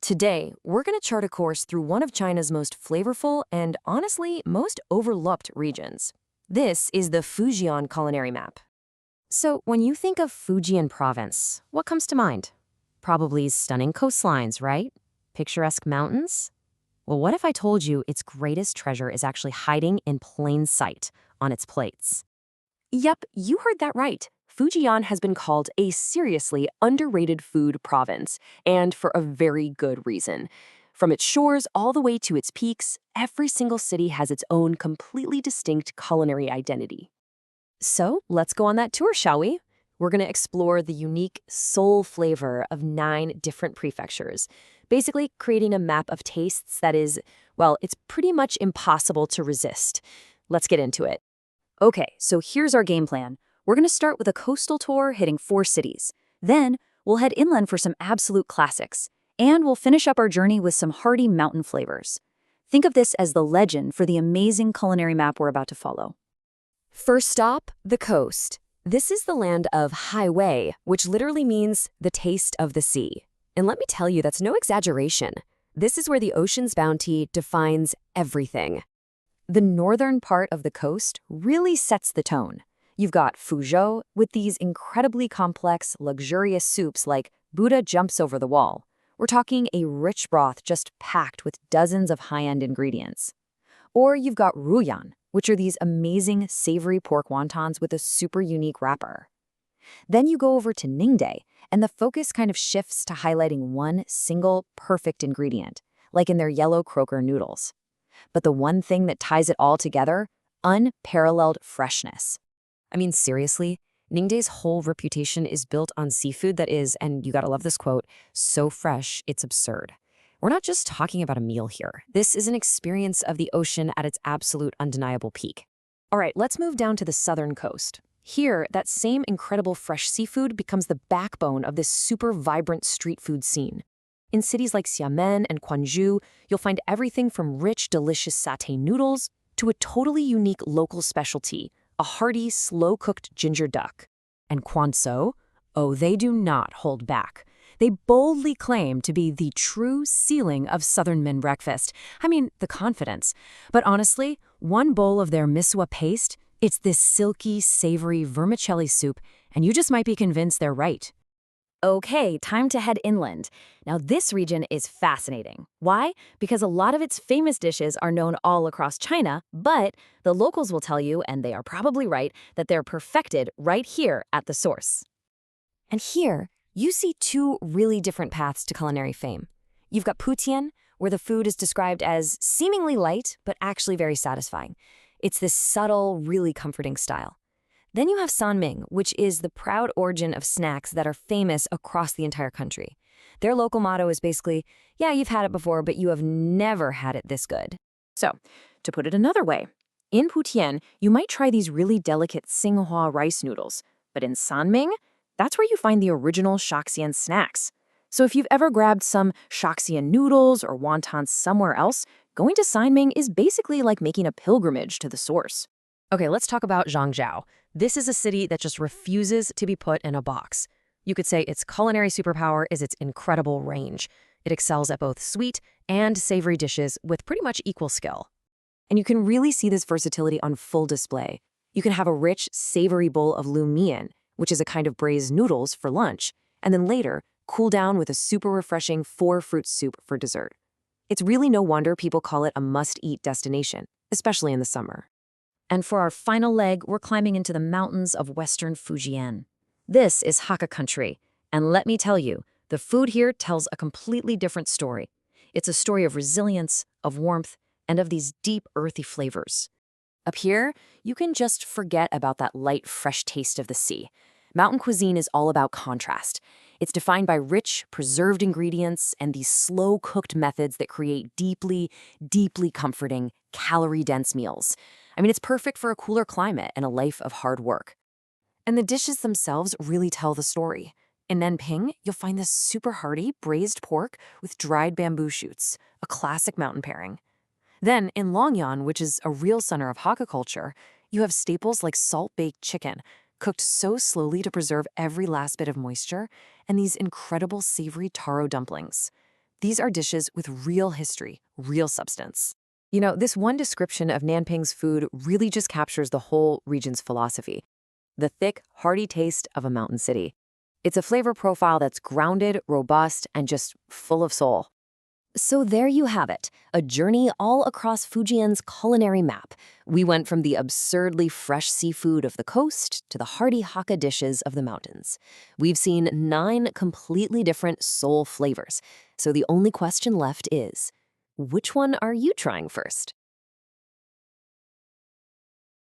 Today, we're going to chart a course through one of China's most flavorful and, honestly, most overlooked regions. This is the Fujian Culinary Map. So, when you think of Fujian province, what comes to mind? Probably stunning coastlines, right? Picturesque mountains? Well, what if I told you its greatest treasure is actually hiding in plain sight on its plates? Yep, you heard that right. Fujian has been called a seriously underrated food province, and for a very good reason. From its shores all the way to its peaks, every single city has its own completely distinct culinary identity. So let's go on that tour, shall we? We're going to explore the unique soul flavor of 9 different prefectures, basically creating a map of tastes that is, well, it's pretty much impossible to resist. Let's get into it. Okay, so here's our game plan. We're going to start with a coastal tour hitting 4 cities. Then, we'll head inland for some absolute classics. And we'll finish up our journey with some hearty mountain flavors. Think of this as the legend for the amazing culinary map we're about to follow. First stop, the coast. This is the land of highway, which literally means the taste of the sea. And let me tell you, that's no exaggeration. This is where the ocean's bounty defines everything. The northern part of the coast really sets the tone. You've got Fuzhou with these incredibly complex, luxurious soups like Buddha jumps over the wall. We're talking a rich broth just packed with dozens of high-end ingredients. Or you've got Ruyan, which are these amazing savory pork wontons with a super unique wrapper. Then you go over to Ningde, and the focus kind of shifts to highlighting one single perfect ingredient, like in their yellow croaker noodles. But the one thing that ties it all together, unparalleled freshness. I mean, seriously, Ningde's whole reputation is built on seafood that is, and you gotta love this quote, so fresh, it's absurd. We're not just talking about a meal here. This is an experience of the ocean at its absolute undeniable peak. All right, let's move down to the southern coast. Here, that same incredible fresh seafood becomes the backbone of this super vibrant street food scene. In cities like Xiamen and Quanzhou, you'll find everything from rich, delicious satay noodles to a totally unique local specialty, a hearty, slow-cooked ginger duck. And Quanzhou? Oh, they do not hold back. They boldly claim to be the true ceiling of Southern Min breakfast. I mean, the confidence. But honestly, one bowl of their miswa paste, it's this silky, savory vermicelli soup, and you just might be convinced they're right. Okay, time to head inland. Now, this region is fascinating. Why? Because a lot of its famous dishes are known all across China, but the locals will tell you, and they are probably right, that they're perfected right here at the source. And here, you see 2 really different paths to culinary fame. You've got Putian, where the food is described as seemingly light, but actually very satisfying. It's this subtle, really comforting style. Then you have Sanming, which is the proud origin of snacks that are famous across the entire country. Their local motto is basically, yeah, you've had it before, but you have never had it this good. So, to put it another way, in Putian, you might try these really delicate Xinghua rice noodles, but in Sanming, that's where you find the original Shaxian snacks. So if you've ever grabbed some Shaxian noodles or wontons somewhere else, going to Sanming is basically like making a pilgrimage to the source. Okay, let's talk about Zhangjiao. This is a city that just refuses to be put in a box. You could say its culinary superpower is its incredible range. It excels at both sweet and savory dishes with pretty much equal skill. And you can really see this versatility on full display. You can have a rich, savory bowl of lu mian, which is a kind of braised noodles, for lunch, and then later, cool down with a super refreshing 4-fruit soup for dessert. It's really no wonder people call it a must-eat destination, especially in the summer. And for our final leg, we're climbing into the mountains of western Fujian. This is Hakka country, and let me tell you, the food here tells a completely different story. It's a story of resilience, of warmth, and of these deep, earthy flavors. Up here, you can just forget about that light, fresh taste of the sea. Mountain cuisine is all about contrast. It's defined by rich, preserved ingredients and these slow-cooked methods that create deeply, deeply comforting, calorie-dense meals. I mean, it's perfect for a cooler climate and a life of hard work. And the dishes themselves really tell the story. In Nanping, you'll find this super hearty braised pork with dried bamboo shoots, a classic mountain pairing. Then, in Longyan, which is a real center of Hakka culture, you have staples like salt-baked chicken, cooked so slowly to preserve every last bit of moisture, and these incredible savory taro dumplings. These are dishes with real history, real substance. This one description of Nanping's food really just captures the whole region's philosophy. The thick, hearty taste of a mountain city. It's a flavor profile that's grounded, robust, and just full of soul. So there you have it, a journey all across Fujian's culinary map. We went from the absurdly fresh seafood of the coast to the hearty Hakka dishes of the mountains. We've seen 9 completely different soul flavors. So the only question left is, which one are you trying first?